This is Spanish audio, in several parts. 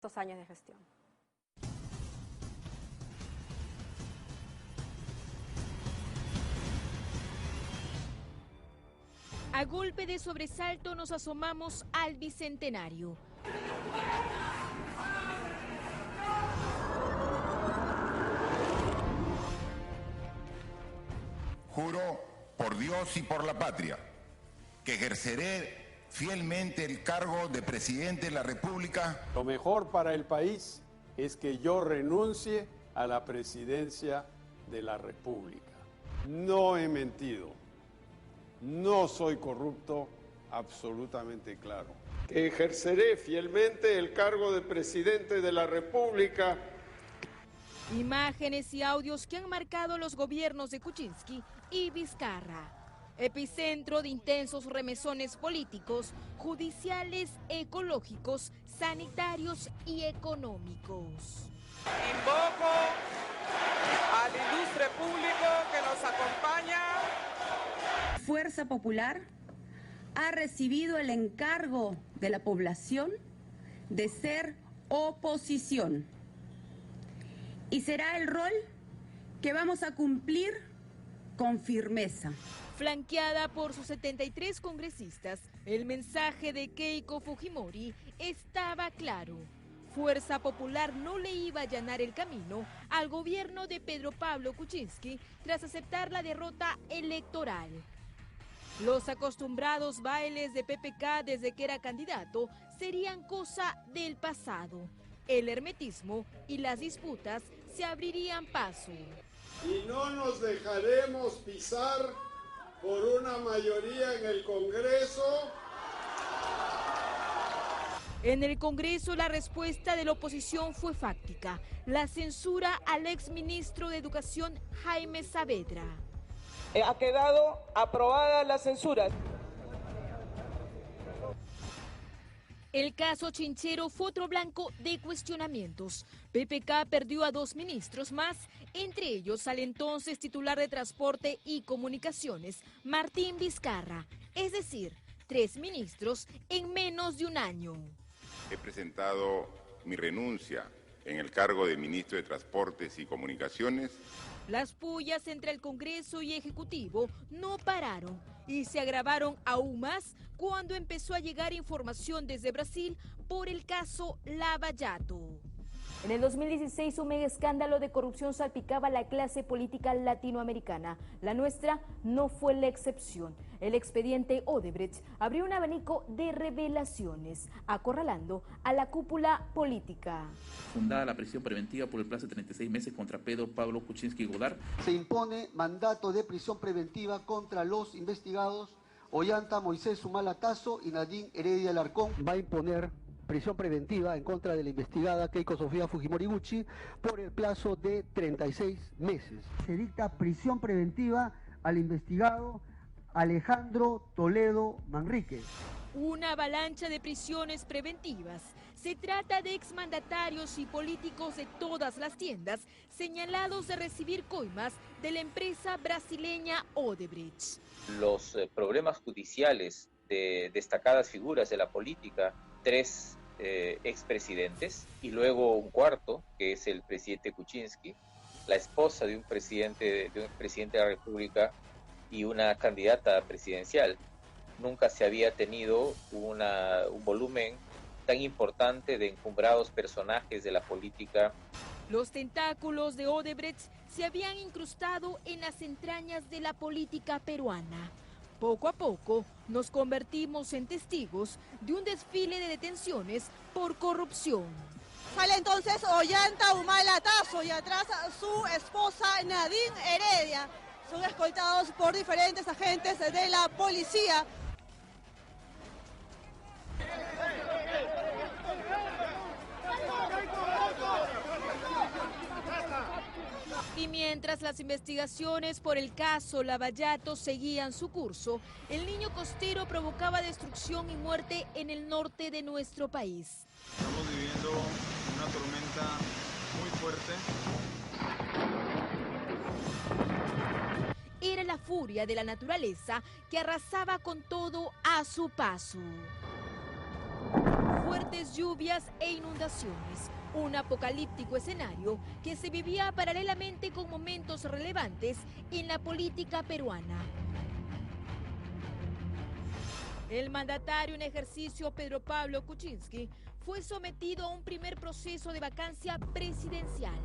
estos años de gestión. A golpe de sobresalto nos asomamos al Bicentenario. Juro por Dios y por la patria que ejerceré fielmente el cargo de presidente de la República. Lo mejor para el país es que yo renuncie a la presidencia de la República. No he mentido, no soy corrupto, absolutamente claro. Que ejerceré fielmente el cargo de presidente de la República. Imágenes y audios que han marcado los gobiernos de Kuczynski y Vizcarra. Epicentro de intensos remesones políticos, judiciales, ecológicos, sanitarios y económicos. Invoco al ilustre público que nos acompaña. Fuerza Popular ha recibido el encargo de la población de ser oposición y será el rol que vamos a cumplir con firmeza. Flanqueada por sus 73 congresistas, el mensaje de Keiko Fujimori estaba claro. Fuerza Popular no le iba a allanar el camino al gobierno de Pedro Pablo Kuczynski tras aceptar la derrota electoral. Los acostumbrados bailes de PPK desde que era candidato serían cosa del pasado. El hermetismo y las disputas se abrirían paso. Y no nos dejaremos pisar por una mayoría en el Congreso. En el Congreso la respuesta de la oposición fue fáctica, la censura al exministro de Educación Jaime Saavedra. Ha quedado aprobada la censura. El caso Chinchero fue otro blanco de cuestionamientos. PPK perdió a 2 ministros más, entre ellos al entonces titular de Transporte y Comunicaciones, Martín Vizcarra. Es decir, 3 ministros en menos de un año. He presentado mi renuncia en el cargo de ministro de Transportes y Comunicaciones. Las pullas entre el Congreso y Ejecutivo no pararon y se agravaron aún más cuando empezó a llegar información desde Brasil por el caso Lava Jato. En el 2016 un mega escándalo de corrupción salpicaba a la clase política latinoamericana. La nuestra no fue la excepción. El expediente Odebrecht abrió un abanico de revelaciones, acorralando a la cúpula política. Fundada la prisión preventiva por el plazo de 36 meses contra Pedro Pablo Kuczynski Godard. Se impone mandato de prisión preventiva contra los investigados Ollanta Moisés Humala Tasso y Nadine Heredia Alarcón. Va a imponer prisión preventiva en contra de la investigada Keiko Sofía Fujimori Gucci por el plazo de 36 meses. Se dicta prisión preventiva al investigado Alejandro Toledo Manrique. Una avalancha de prisiones preventivas. Se trata de exmandatarios y políticos de todas las tiendas señalados de recibir coimas de la empresa brasileña Odebrecht. Los problemas judiciales de destacadas figuras de la política, 3 expresidentes y luego un cuarto, que es el presidente Kuczynski, la esposa de un presidente de la República y una candidata presidencial. Nunca se había tenido un volumen tan importante de encumbrados personajes de la política. Los tentáculos de Odebrecht se habían incrustado en las entrañas de la política peruana. Poco a poco nos convertimos en testigos de un desfile de detenciones por corrupción. Sale entonces Ollanta Humala Tasso y atrás su esposa Nadine Heredia. Son escoltados por diferentes agentes de la policía. Y mientras las investigaciones por el caso Lava Jato seguían su curso, el niño costero provocaba destrucción y muerte en el norte de nuestro país. Estamos viviendo una tormenta muy fuerte. Era la furia de la naturaleza que arrasaba con todo a su paso. fuertes lluvias e inundaciones. Un apocalíptico escenario que se vivía paralelamente con momentos relevantes en la política peruana. El mandatario en ejercicio, Pedro Pablo Kuczynski, fue sometido a un primer proceso de vacancia presidencial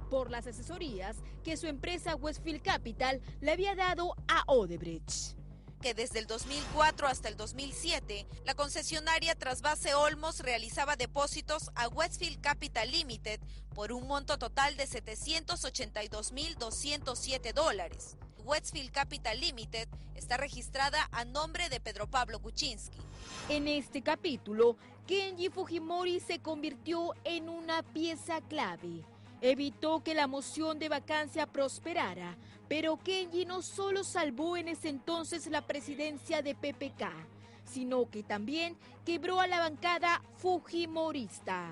por las asesorías que su empresa Westfield Capital le había dado a Odebrecht. Que desde el 2004 hasta el 2007, la concesionaria Trasvase Olmos realizaba depósitos a Westfield Capital Limited por un monto total de $782.207. Westfield Capital Limited está registrada a nombre de Pedro Pablo Kuczynski. En este capítulo, Kenji Fujimori se convirtió en una pieza clave. Evitó que la moción de vacancia prosperara, pero Kenji no solo salvó en ese entonces la presidencia de PPK, sino que también quebró a la bancada fujimorista.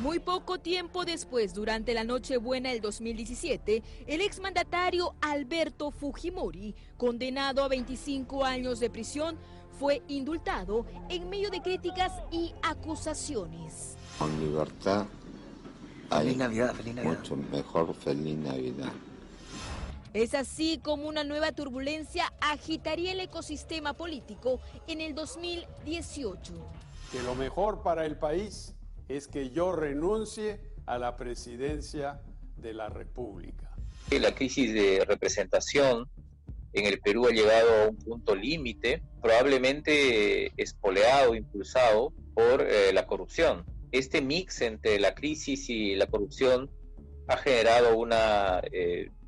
Muy poco tiempo después, durante la Nochebuena del 2017, el exmandatario Alberto Fujimori, condenado a 25 años de prisión, fue indultado en medio de críticas y acusaciones. Con libertad hay feliz Navidad, feliz Navidad. Mucho mejor feliz Navidad. Es así como una nueva turbulencia agitaría el ecosistema político en el 2018. Que lo mejor para el país es que yo renuncie a la presidencia de la República. La crisis de representación en el Perú ha llegado a un punto límite, probablemente espoleado, impulsado por la corrupción. Este mix entre la crisis y la corrupción ha generado una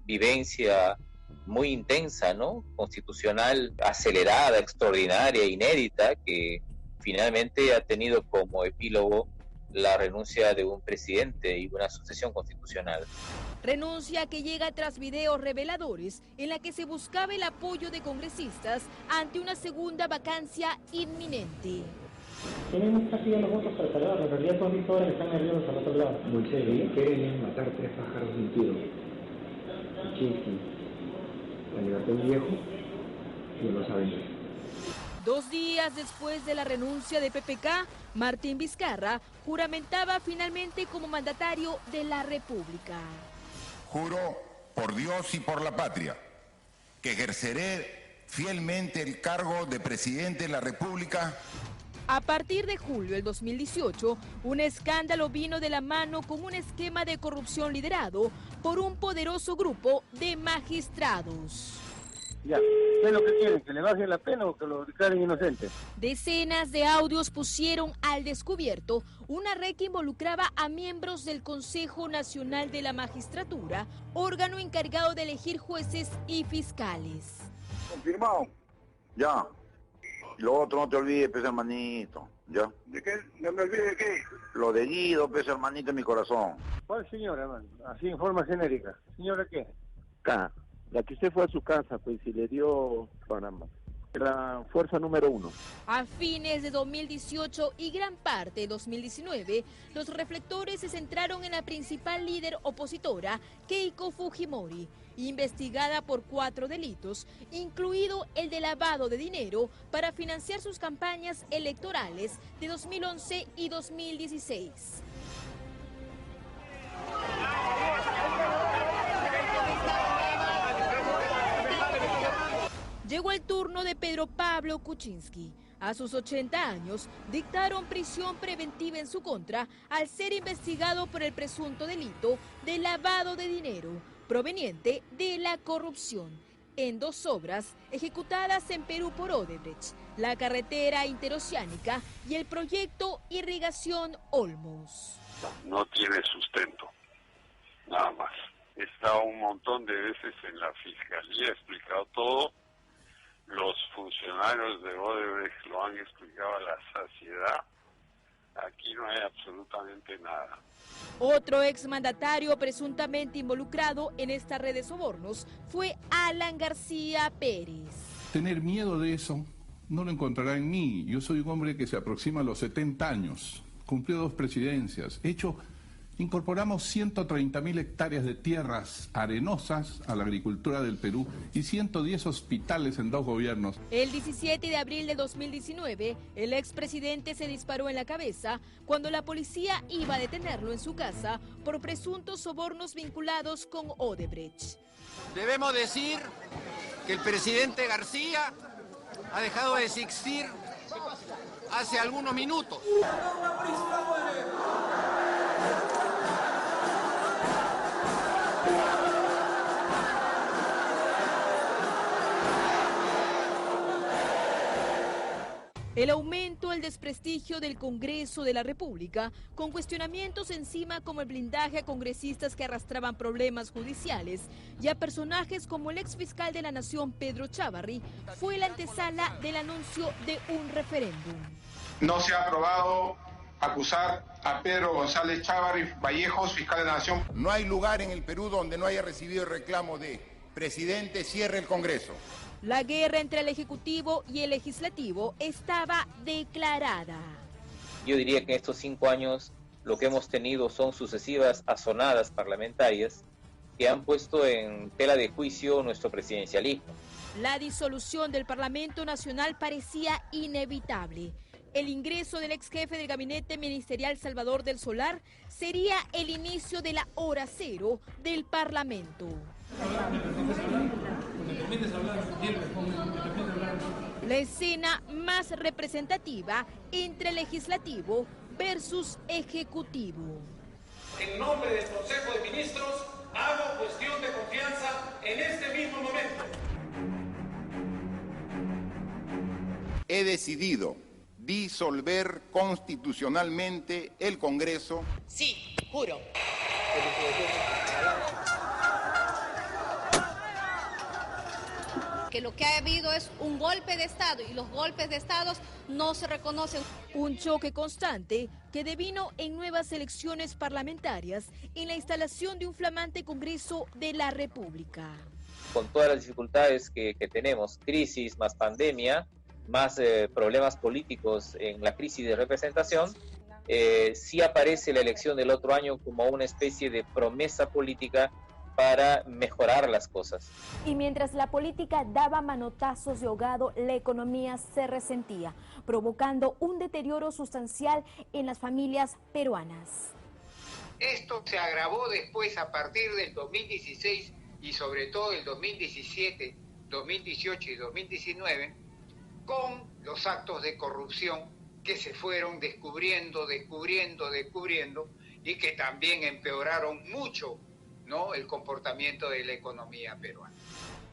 vivencia muy intensa, ¿no? Constitucional, acelerada, extraordinaria, inédita, que finalmente ha tenido como epílogo la renuncia de un presidente y una sucesión constitucional. Renuncia que llega tras videos reveladores en la que se buscaba el apoyo de congresistas ante una segunda vacancia inminente. Tenemos casi ya los votos preparados, en realidad todos ahora que están nerviosos al otro lado. Moisés, quieren matar 3 pájaros de un tiro. Kuczynski, la libertad de un viejo, y no lo saben. 2 días después de la renuncia de PPK, Martín Vizcarra juramentaba finalmente como mandatario de la República. Juro por Dios y por la patria que ejerceré fielmente el cargo de presidente de la República. A partir de julio del 2018, un escándalo vino de la mano con un esquema de corrupción liderado por un poderoso grupo de magistrados. Ya, ¿qué es lo que quieren? ¿Que le bajen la pena o que lo declaren inocente? Decenas de audios pusieron al descubierto una red que involucraba a miembros del Consejo Nacional de la Magistratura, órgano encargado de elegir jueces y fiscales. Confirmado. Ya. Y lo otro no te olvides, pez hermanito. ¿Ya? ¿De qué? ¿No me olvides de qué? Lo de Guido, pez hermanito en mi corazón. ¿Cuál señora, hermano? Así en forma genérica. ¿Señora qué? Acá. La que usted fue a su casa, pues, y le dio Panamá. La fuerza número 1. A fines de 2018 y gran parte de 2019, los reflectores se centraron en la principal líder opositora, Keiko Fujimori, investigada por 4 delitos, incluido el de lavado de dinero para financiar sus campañas electorales de 2011 y 2016. Llegó el turno de Pedro Pablo Kuczynski. A sus 80 años, dictaron prisión preventiva en su contra al ser investigado por el presunto delito de lavado de dinero proveniente de la corrupción en 2 obras ejecutadas en Perú por Odebrecht, la carretera interoceánica y el proyecto Irrigación Olmos. No tiene sustento, nada más. He estado un montón de veces en la fiscalía, he explicado todo. Los funcionarios de Odebrecht lo han explicado a la saciedad. Aquí no hay absolutamente nada. Otro exmandatario presuntamente involucrado en esta red de sobornos fue Alan García Pérez. Tener miedo de eso no lo encontrará en mí. Yo soy un hombre que se aproxima a los 70 años. Cumplió 2 presidencias. He hecho incorporamos 130.000 hectáreas de tierras arenosas a la agricultura del Perú y 110 hospitales en 2 gobiernos. El 17 de abril de 2019, el expresidente se disparó en la cabeza cuando la policía iba a detenerlo en su casa por presuntos sobornos vinculados con Odebrecht. Debemos decir que el presidente García ha dejado de existir hace algunos minutos. El aumento, el desprestigio del Congreso de la República, con cuestionamientos encima como el blindaje a congresistas que arrastraban problemas judiciales y a personajes como el exfiscal de la Nación, Pedro Chávarri, fue la antesala del anuncio de un referéndum. No se ha aprobado acusar a Pedro González Chávarri Vallejos, fiscal de la Nación. No hay lugar en el Perú donde no haya recibido el reclamo de presidente, cierre el Congreso. La guerra entre el Ejecutivo y el Legislativo estaba declarada. Yo diría que en estos 5 años lo que hemos tenido son sucesivas azonadas parlamentarias que han puesto en tela de juicio nuestro presidencialismo. La disolución del Parlamento Nacional parecía inevitable. El ingreso del ex jefe del gabinete ministerial Salvador del Solar sería el inicio de la hora cero del Parlamento. La escena más representativa entre legislativo versus ejecutivo. En nombre del Consejo de Ministros, hago cuestión de confianza en este mismo momento. He decidido disolver constitucionalmente el Congreso. Sí, juro. Que lo que ha habido es un golpe de Estado y los golpes de Estado no se reconocen. Un choque constante que devino en nuevas elecciones parlamentarias en la instalación de un flamante Congreso de la República. Con todas las dificultades que tenemos, crisis más pandemia, más problemas políticos en la crisis de representación, sí aparece la elección del otro año como una especie de promesa política para mejorar las cosas. Y mientras la política daba manotazos de ahogado, la economía se resentía, provocando un deterioro sustancial en las familias peruanas. Esto se agravó después a partir del 2016 y sobre todo el 2017, 2018 y 2019, con los actos de corrupción que se fueron descubriendo y que también empeoraron mucho, ¿no?, el comportamiento de la economía peruana.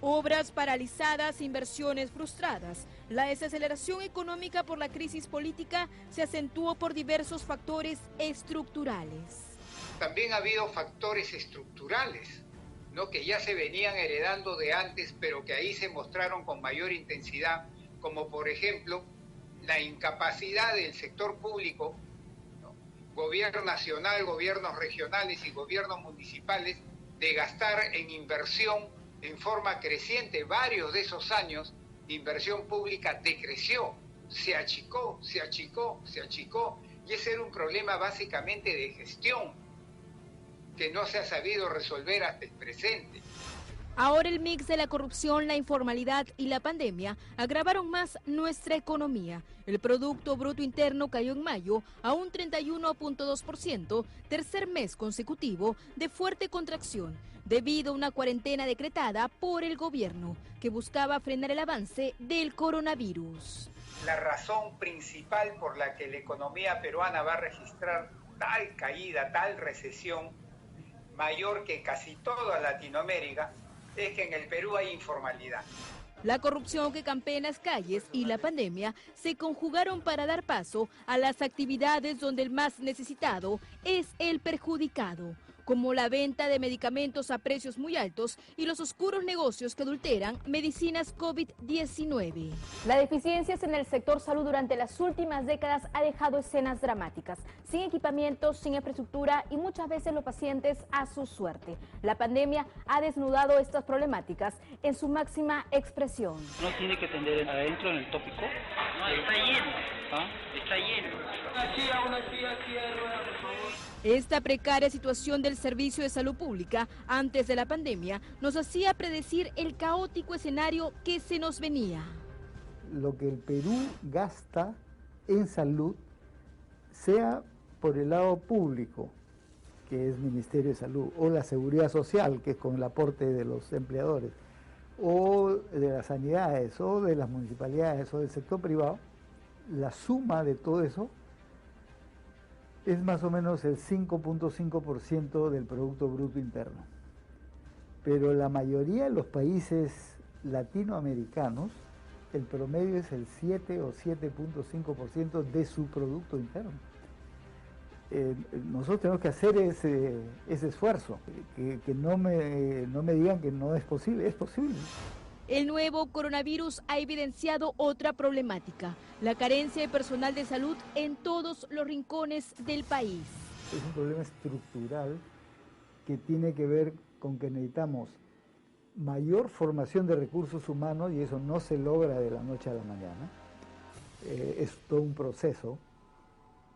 Obras paralizadas, inversiones frustradas. La desaceleración económica por la crisis política se acentuó por diversos factores estructurales. También ha habido factores estructurales, ¿no?, que ya se venían heredando de antes, pero que ahí se mostraron con mayor intensidad, como por ejemplo la incapacidad del sector público, ¿no?, gobierno nacional, gobiernos regionales y gobiernos municipales, de gastar en inversión en forma creciente. Varios de esos años, inversión pública decreció, se achicó, y ese era un problema básicamente de gestión, que no se ha sabido resolver hasta el presente. Ahora el mix de la corrupción, la informalidad y la pandemia agravaron más nuestra economía. El Producto Bruto Interno cayó en mayo a un 31.2%, tercer mes consecutivo de fuerte contracción, debido a una cuarentena decretada por el gobierno, que buscaba frenar el avance del coronavirus. La razón principal por la que la economía peruana va a registrar tal caída, tal recesión, mayor que casi toda Latinoamérica, es que en el Perú hay informalidad. La corrupción que campea en las calles y la pandemia se conjugaron para dar paso a las actividades donde el más necesitado es el perjudicado, como la venta de medicamentos a precios muy altos y los oscuros negocios que adulteran medicinas COVID-19. La deficiencias en el sector salud durante las últimas décadas ha dejado escenas dramáticas, sin equipamientos, sin infraestructura y muchas veces los pacientes a su suerte. La pandemia ha desnudado estas problemáticas en su máxima expresión. ¿No tiene que tender adentro en el tópico? No, está lleno. ¿Ah? Está lleno. Una silla, por favor. Esta precaria situación del servicio de salud pública antes de la pandemia nos hacía predecir el caótico escenario que se nos venía. Lo que el Perú gasta en salud, sea por el lado público, que es Ministerio de Salud, o la Seguridad Social, que es con el aporte de los empleadores, o de las sanidades, o de las municipalidades, o del sector privado, la suma de todo eso es más o menos el 5.5% del Producto Bruto Interno. Pero la mayoría de los países latinoamericanos, el promedio es el 7 o 7.5% de su Producto Interno. Nosotros tenemos que hacer ese esfuerzo, que no me digan que no es posible, es posible. El nuevo coronavirus ha evidenciado otra problemática, la carencia de personal de salud en todos los rincones del país. Es un problema estructural que tiene que ver con que necesitamos mayor formación de recursos humanos y eso no se logra de la noche a la mañana. Es todo un proceso,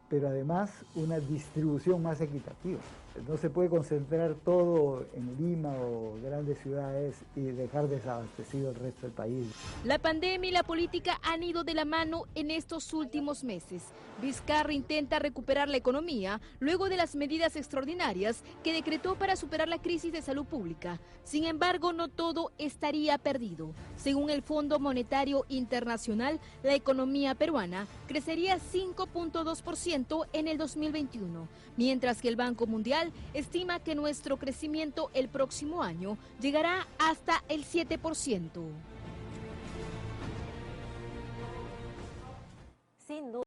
pero además una distribución más equitativa. No se puede concentrar todo en Lima o grandes ciudades y dejar desabastecido el resto del país. La pandemia y la política han ido de la mano en estos últimos meses. Vizcarra intenta recuperar la economía luego de las medidas extraordinarias que decretó para superar la crisis de salud pública. Sin embargo, no todo estaría perdido. Según el Fondo Monetario Internacional, la economía peruana crecería 5.2% en el 2021, mientras que el Banco Mundial estima que nuestro crecimiento el próximo año llegará hasta el 7%. Sin duda.